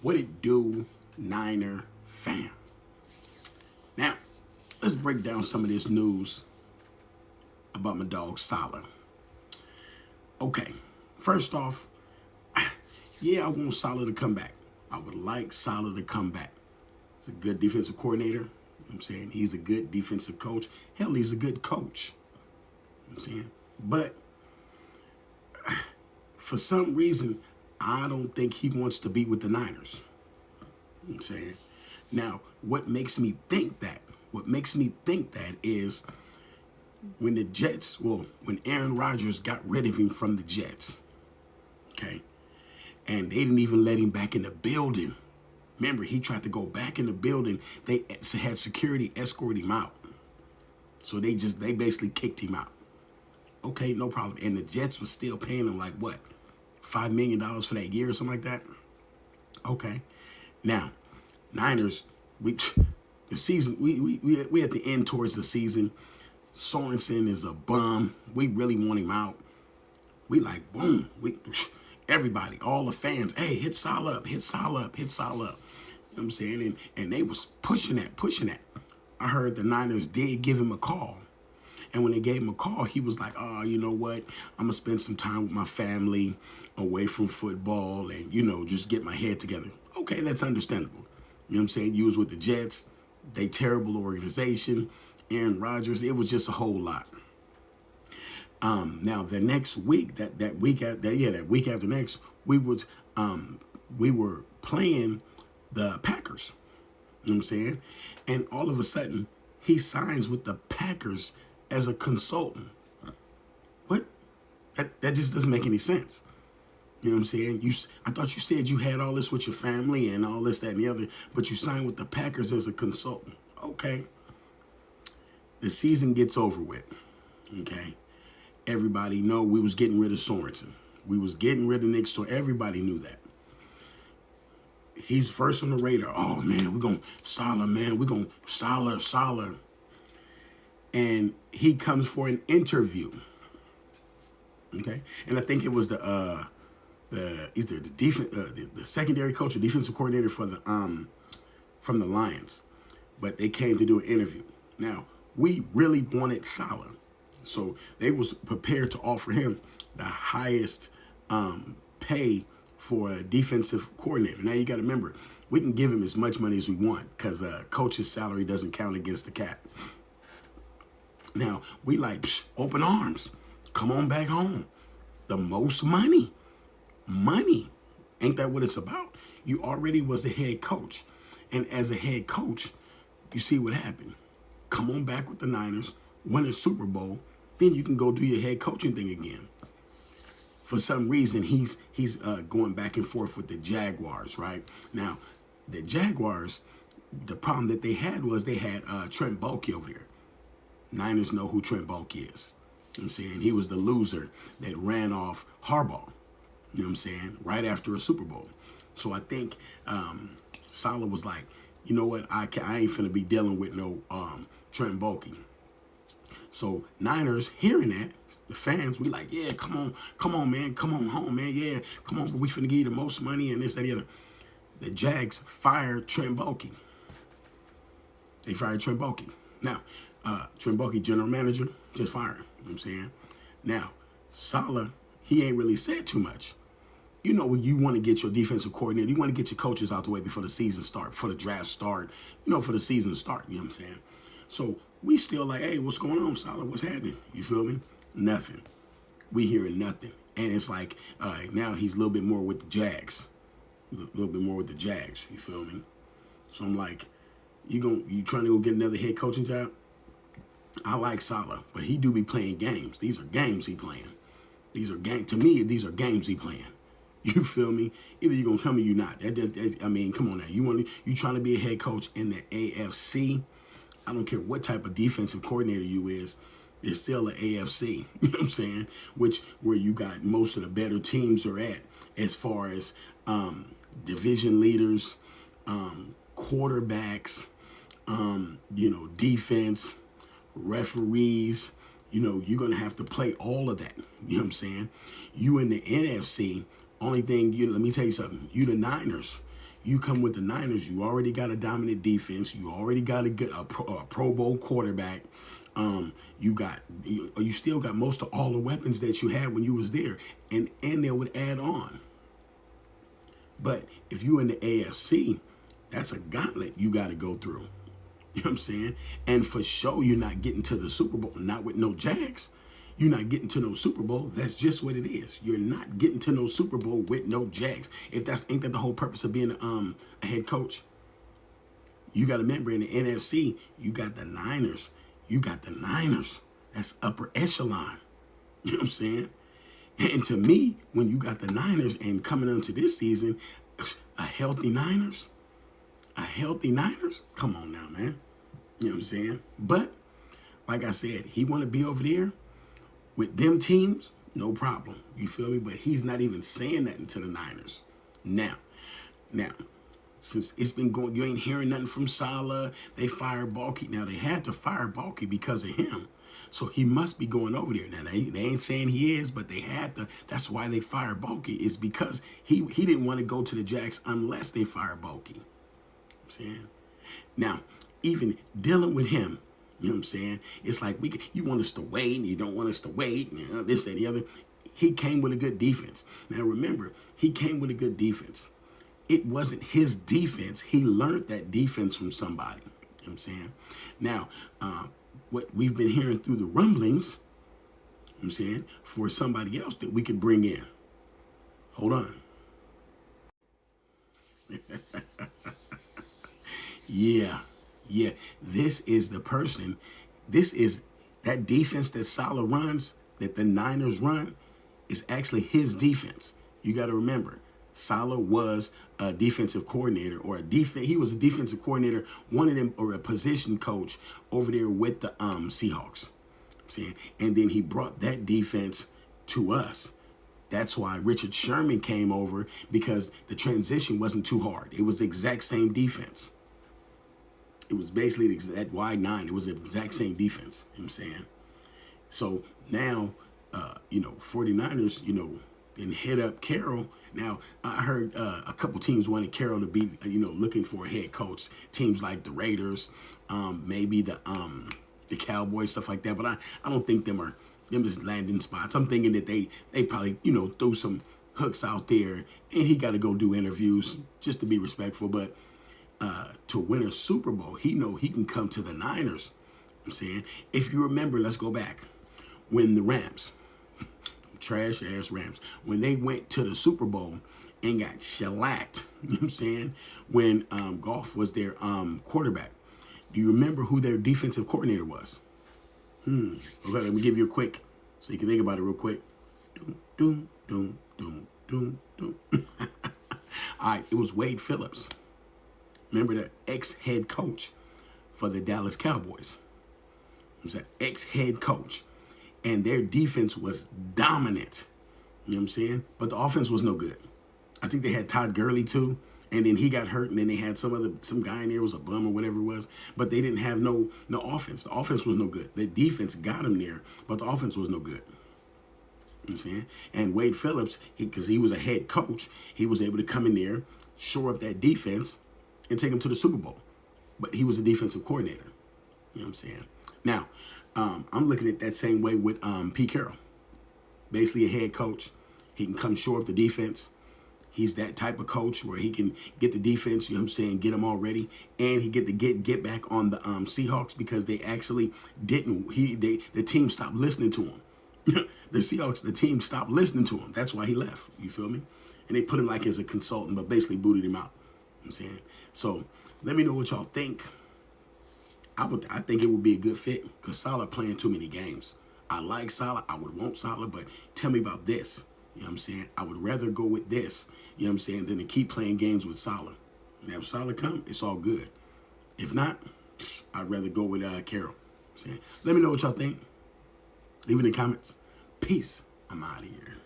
What it do, Niner fam? Now, let's break down some of this news about my dog Saleh. Okay, first off, yeah, I want Saleh to come back. I would like Saleh to come back. He's a good defensive coordinator. You know what I'm saying? He's a good defensive coach. Hell, he's a good coach. You know what I'm saying? But for some reason, I don't think he wants to be with the Niners. You know what I'm saying? Now, what makes me think that? What makes me think that is when the Jets, when Aaron Rodgers got rid of him from the Jets, okay, and they didn't even let him back in the building. Remember, he tried to go back in the building. They had security escort him out. So they basically kicked him out. Okay, no problem. And the Jets were still paying him like what? $5 million for that year or something like that? Okay. Now, Niners, the season, we at the end towards the season. Sorensen is a bum. We really want him out. We like, boom. Everybody, all the fans, hey, hit Saleh up, hit Saleh up, hit Saleh up. You know what I'm saying? And they was pushing that. I heard the Niners did give him a call. And when they gave him a call, he was like, oh, you know what? I'm going to spend some time with my family away from football and, just get my head together. Okay, that's understandable. You know what I'm saying? You was with the Jets. They terrible organization. Aaron Rodgers. It was just a whole lot. Now the next week, that week after next, we were playing the Packers. You know what I'm saying? And all of a sudden, he signs with the Packers as a consultant. What? That just doesn't make any sense. You know what I'm saying? I thought you said you had all this with your family and all this, that, and the other, but you signed with the Packers as a consultant. Okay. The season gets over with. Okay. Everybody know we was getting rid of Sorensen. We was getting rid of Nick, so everybody knew that. He's first on the radar. Oh, man, we're going to Saleh, man. We're going to Saleh. And he comes for an interview. Okay? And I think it was the secondary coach or defensive coordinator for from the Lions. But they came to do an interview. Now, we really wanted Saleh. So they was prepared to offer him the highest pay for a defensive coordinator. Now you got to remember, we can give him as much money as we want because coach's salary doesn't count against the cap. Now we like open arms. Come on back home. The most money. Ain't that what it's about? You already was the head coach. And as a head coach, you see what happened. Come on back with the Niners, win a Super Bowl, then you can go do your head coaching thing again. For some reason, he's going back and forth with the Jaguars, right? Now, the Jaguars, the problem that they had was they had Trent Baalke over there. Niners know who Trent Baalke is. You know what I'm saying? He was the loser that ran off Harbaugh, you know what I'm saying, right after a Super Bowl. So I think Saleh was like, you know what, I ain't finna be dealing with no Trent Baalke. So Niners hearing that, the fans, we like, yeah, come on, man, come on home, man, yeah, come on, but we finna give you the most money and this, that, and the other. The Jags fired Trent Baalke. They fired Trent Baalke. Now, Trent Baalke, general manager, just fired him. You know what I'm saying? Now, Saleh, he ain't really said too much. You know, when you want to get your defensive coordinator, you want to get your coaches out the way before the season start, before the draft start, for the season to start, you know what I'm saying? So we still like, hey, what's going on, Saleh? What's happening? You feel me? Nothing. We hearing nothing. And it's like, now he's a little bit more with the Jags. A little bit more with the Jags, you feel me? So I'm like, you trying to go get another head coaching job? I like Saleh, but he do be playing games. These are games he playing. To me, these are games he playing. You feel me? Either you're going to come or you're not. I mean, come on now. You trying to be a head coach in the AFC? I don't care what type of defensive coordinator you is. It's still an AFC. You know what I'm saying? Where you got most of the better teams are at as far as division leaders, quarterbacks, defense, referees. You're going to have to play all of that. You know what I'm saying? You in the NFC, only thing, let me tell you something. You the Niners. You come with the Niners, you already got a dominant defense. You already got a Pro Bowl quarterback. You still got most of all the weapons that you had when you was there, and they would add on. But if you in the AFC, that's a gauntlet you got to go through. You know what I'm saying? And for sure, you're not getting to the Super Bowl, not with no Jags. You're not getting to no Super Bowl. That's just what it is. You're not getting to no Super Bowl with no Jags. If ain't that the whole purpose of being a head coach? You got to remember, in the NFC, you got the Niners. You got the Niners. That's upper echelon. You know what I'm saying? And to me, when you got the Niners and coming into this season, a healthy Niners, come on now, man. You know what I'm saying? But like I said, he want to be over there with them teams, no problem. You feel me? But he's not even saying nothing to the Niners. Now, since it's been going, you ain't hearing nothing from Saleh. They fired Baalke. Now, they had to fire Baalke because of him. So he must be going over there. Now, they ain't saying he is, but they had to. That's why they fired Baalke, is because he didn't want to go to the Jags unless they fired Baalke. I'm saying? Now, even dealing with him, you know what I'm saying? It's like, you want us to wait, and you don't want us to wait, and this, that, and the other. He came with a good defense. Now, remember, he came with a good defense. It wasn't his defense. He learned that defense from somebody. You know what I'm saying? Now, what we've been hearing through the rumblings, you know what I'm saying, for somebody else that we could bring in. Hold on. Yeah. This is the person. This is that defense that Saleh runs, that the Niners run, is actually his defense. You got to remember, Saleh was a defensive coordinator, or he was a defensive coordinator, one of them, or a position coach over there with the Seahawks. See? And then he brought that defense to us. That's why Richard Sherman came over, because the transition wasn't too hard. It was the exact same defense. It was basically the exact wide nine. It was the exact same defense. You know what I'm saying? So now, 49ers, then hit up Carroll. Now, I heard a couple teams wanted Carroll to be, looking for a head coach. Teams like the Raiders, maybe the Cowboys, stuff like that. But I don't think them just landing spots. I'm thinking that they probably, threw some hooks out there, and he got to go do interviews just to be respectful. But to win a Super Bowl, he can come to the Niners. I'm saying, if you remember, let's go back when the Rams, trash ass Rams, when they went to the Super Bowl and got shellacked, you know what I'm saying, when Goff was their quarterback. Do you remember who their defensive coordinator was? Okay, let me give you a quick, so you can think about it real quick. Doom. All right, it was Wade Phillips. Remember, the ex-head coach for the Dallas Cowboys. He was an ex-head coach. And their defense was dominant. You know what I'm saying? But the offense was no good. I think they had Todd Gurley too. And then he got hurt, and then they had some guy in there, was a bum or whatever it was. But they didn't have no offense. The offense was no good. The defense got him there, but the offense was no good. You know what I'm saying? And Wade Phillips, because he was a head coach, he was able to come in there, shore up that defense, and take him to the Super Bowl. But he was a defensive coordinator. You know what I'm saying? Now, I'm looking at that same way with Pete Carroll. Basically a head coach. He can come shore up the defense. He's that type of coach where he can get the defense, you know what I'm saying, get them all ready. And he get back on the Seahawks, because they actually didn't. The team stopped listening to him. The team stopped listening to him. That's why he left. You feel me? And they put him like as a consultant, but basically booted him out. You know what I'm saying? So let me know what y'all think. I think it would be a good fit, because Saleh playing too many games. I like Saleh. I would want Saleh, but tell me about this. You know what I'm saying? I would rather go with this, you know what I'm saying, than to keep playing games with Saleh. And if Saleh come, it's all good. If not, I'd rather go with Carroll. You know what I'm saying? Let me know what y'all think. Leave it in the comments. Peace. I'm out of here.